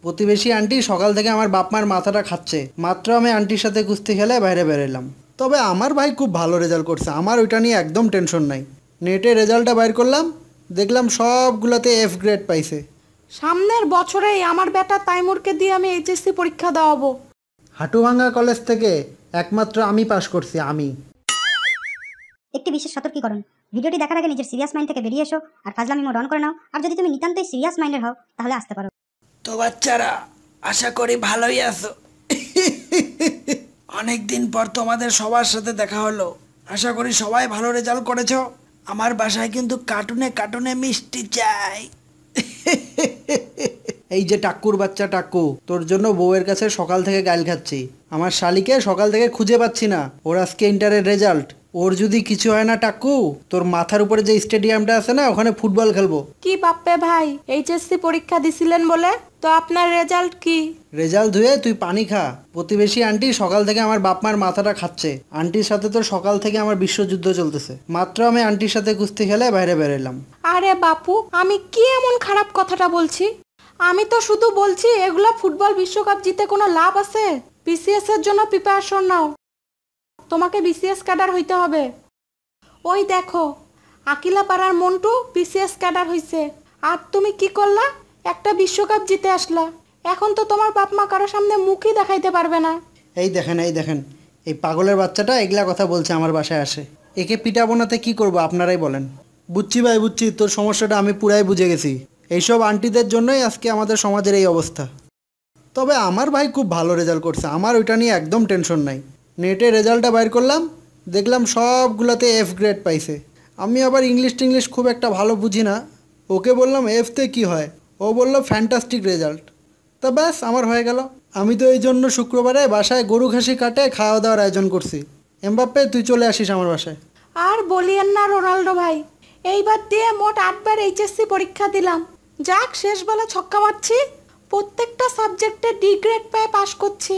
প্রতিবেশী আন্টি সকাল থেকে আমার বাপ মার মাথাটা খাচ্ছে। মাত্র আমি আন্টির সাথে কুস্তি খেলে বাইরে বেরোলাম। তবে আমার ভাই খুব ভালো রেজাল্ট করছে, আমার ওইটা নিয়ে একদম টেনশন নাই। নেটে রেজাল্টটা বাইর করলাম, দেখলাম সবগুলোতে F গ্রেড পাইছে। সামনের বছরেই আমার বেটা তাইমুরকে দিয়ে আমি এইচএসসি পরীক্ষা দেওয়াবো। হাটুভাঙ্গা কলেজ থেকে একমাত্র আমি পাশ করছি, আমি। একটি বিশেষ সতর্কীকরণ, ভিডিওটি দেখার আগে নিজের সিরিয়াস মাইন্ড থেকে বেরিয়ে এসো আর ফাজলামি মোড অন করে নাও। আর যদি তুমি নিতান্তই সিরিয়াস মাইন্ডের হও তাহলে আসতে পারো। তো বাচ্চারা, আশা করি ভালোই আছো। অনেকদিন পর তোমাদের সবার সাথে দেখা হলো। আশা করি সবাই ভালো রেজাল্ট করেছো। আমার বাসায় কিন্তু কার্টুনে কার্টুনে মিষ্টি চাই। এই যে টাক্কুর বাচ্চা টাক্কু, তোর জন্য বউয়ের কাছে সকাল থেকে গাইল খাচ্ছি। আমার শালিকে সকাল থেকে খুঁজে পাচ্ছি না। ওর আজকে ইন্টারের রেজাল্ট। ওর যদি কিছু হয় না টাক্কু, তোর মাথার উপরে যে স্টেডিয়ামটা আছে না, ওখানে ফুটবল খেলবো। কি বাপ্পে ভাই, এইচএসসি পরীক্ষা দিছিলেন বলে? তো আপনার রেজাল্ট কি? রেজাল্ট ধুয়ে তুই পানি খা। প্রতিবেশী আন্টি সকাল থেকে আমার বাপ মার মাথাটা খাচ্ছে। আন্টির সাথে তোর সকাল থেকে আমার বিশ্বযুদ্ধ চলতেছে। মাত্র আমি আন্টির সাথে কুস্তি খেলে বাইরে বেরোলাম। আরে বাপু, আমি কি এমন খারাপ কথাটা বলছি? আমি তো শুধু বলছি এগুলা ফুটবল বিশ্বকাপ জিতে কোনো লাভ আছে? বিসিএস এর জন্য প্রিপারেশন নাও। তোমাকে বিসিএস ক্যাডার হইতে হবে। ওই দেখো, আকিলা পাড়ার মন্টু বিসিএস ক্যাডার হইছে। আর তুমি কি করলা? একটা বিশ্বকাপ জিতে আসলা। এখন তো তোমার বাপ মা কারো সামনে মুখই দেখাইতে পারবে না। এই দেখেন, এই দেখেন, এই পাগলের বাচ্চাটা এগুলা কথা বলছে আমার বাসায় আসে। একে পিটাবো নাতে কি করবো আপনারাই বলেন। বুঝছি ভাই, বুঝছি, তোর সমস্যাটা আমি পুরাই বুঝে গেছি। এইসব আন্টিদের জন্যই আজকে আমাদের সমাজের এই অবস্থা। তবে আমার ভাই খুব ভালো রেজাল্ট করছে, আমার ওইটা নিয়ে একদম টেনশন নাই। নেটে রেজাল্টটা বাইর করলাম, দেখলাম সবগুলোতে F গ্রেড পাইছে। আমি আবার ইংলিশ খুব একটা ভালো বুঝি না। ওকে বললাম Fতে কি হয়, ও বললো ফ্যান্টাস্টিক রেজাল্ট। তা ব্যাস, আমার হয়ে গেল। আমি তো এই জন্য শুক্রবারে বাসায় গরু খাসি কাটে খাওয়া দাওয়ার আয়োজন করছি। এমবাপ্পে, তুই চলে আসিস আমার বাসায়। আর বলিয়েন না রোনাল্ডো ভাই, এইবার দিয়ে মোট 8 বার এইচএসসি পরীক্ষা দিলাম। যাক, শেষ বেলা ছক্কা মারছি। প্রত্যেকটা সাবজেক্টে ডি গ্রেড পেয়ে পাশ করছি।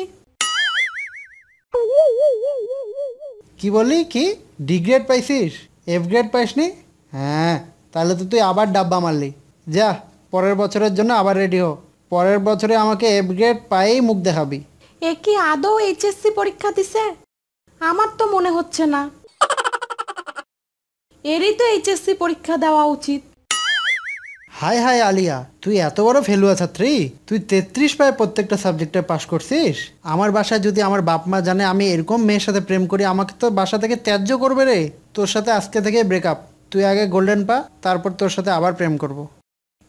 কি বলি, কি ডি গ্রেড পাইছিস? F গ্রেড পাইসনি? হ্যাঁ, তাহলে তো তুই আবার ডাব্বা মারলি। যা, পরের বছরের জন্য আবার রেডি হো। পরের বছরে আমাকে F গ্রেড পাইয়েই মুখ দেখাবি। এ কি আদৌ এইচএসসি পরীক্ষা দিছে? আমার তো মনে হচ্ছে না। এরই তো এইচএসসি পরীক্ষা দেওয়া উচিত। হাই হাই আলিয়া, তুই এত বড় ফেলুয়া ছাত্রী! তুই 33 পায় প্রত্যেকটা সাবজেক্টে পাশ করছিস। আমার বাসায় যদি আমার বাপ মা জানে আমি এরকম মেয়ের সাথে প্রেম করি, আমাকে তো বাসা থেকে ত্যায্য করবে রে। তোর সাথে আজকে থেকে ব্রেকআপ। তুই আগে গোল্ডেন পা, তারপর তোর সাথে আবার প্রেম করব।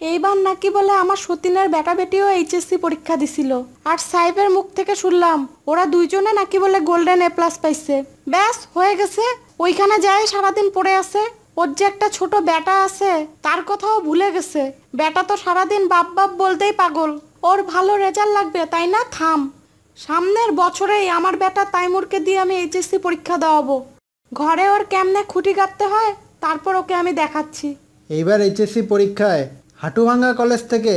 এইবার নাকি বলে আমার সতীনের বেটা বেটিও এইচএসসি পরীক্ষা দিছিল। আর সাহেবের মুখ থেকে শুনলাম ওরা দুইজনে নাকি বলে গোল্ডেন A+ পাইছে। ব্যাস, হয়ে গেছে। ওইখানে যায় সারাদিন পড়ে আছে। ওর যে একটা ছোট বেটা আছে তার কথাও ভুলে গেছে। বেটা তো সারাদিন বাপ বাপ বলতেই পাগল। ওর ভালো রেজাল্ট লাগবে, তাই না? থাম, সামনের বছরেই আমার বেটা তাইমুরকে দিয়ে আমি এইচএসসি পরীক্ষা দেওয়াবো। ঘরে ওর কেমনে খুঁটি কাটতে হয় তারপর ওকে আমি দেখাচ্ছি। এইবার এইচএসসি পরীক্ষায় হাটুভাঙ্গা কলেজ থেকে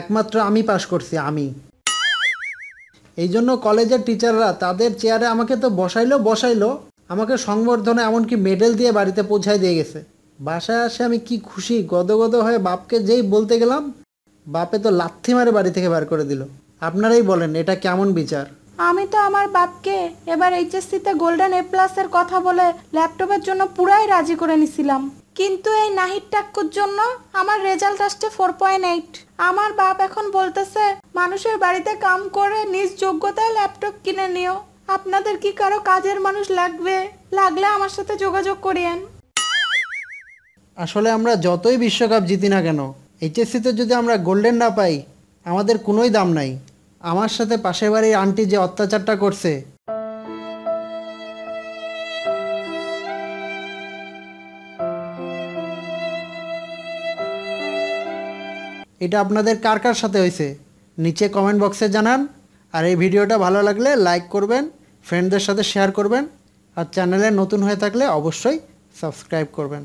একমাত্র আমি পাশ করছি, আমি। এই জন্য কলেজের টিচাররা তাদের চেয়ারে আমাকে তো বসাইলো, আমাকে সংবর্ধনা এমনকি মেডেল দিয়ে বাড়িতে পৌঁছায় দিয়ে গেছে। বাসায় আসে আমি কি খুশি, গদগদ হয়ে বাপকে যেই বলতে গেলাম, বাপে তো লাথি মারে বাড়ি থেকে বার করে দিল। আপনারাই বলেন এটা কেমন বিচার? আমি তো আমার বাপকে এবার এইচএসসিতে গোল্ডেন A+ এর কথা বলে ল্যাপটপের জন্য পুরাই রাজি করে নিছিলাম। কিন্তু এই নাহিদ টাক্কুর জন্য আমার রেজাল্ট আসছে 4.8। আমার বাপ এখন বলতেছে মানুষের বাড়িতে কাম করে নিজ যোগ্যতায় ল্যাপটপ কিনে নিও। আপনাদের কি কারো কাজের মানুষ লাগবে? লাগলে আমার সাথে যোগাযোগ করিয়েন। আসলে আমরা যতই বিশ্বকাপ জিতি না কেন, এইচএসসিতে যদি আমরা গোল্ডেন না পাই, আমাদের কোনোই দাম নাই। আমার সাথে পাশের বাড়ির আন্টি যে অত্যাচারটা করছে, এটা আপনাদের কার কার সাথে হয়েছে নিচে কমেন্ট বক্সে জানান। আর এই ভিডিওটা ভালো লাগলে লাইক করবেন, ফ্রেন্ডদের সাথে শেয়ার করবেন, আর চ্যানেলে নতুন হয়ে থাকলে অবশ্যই সাবস্ক্রাইব করবেন।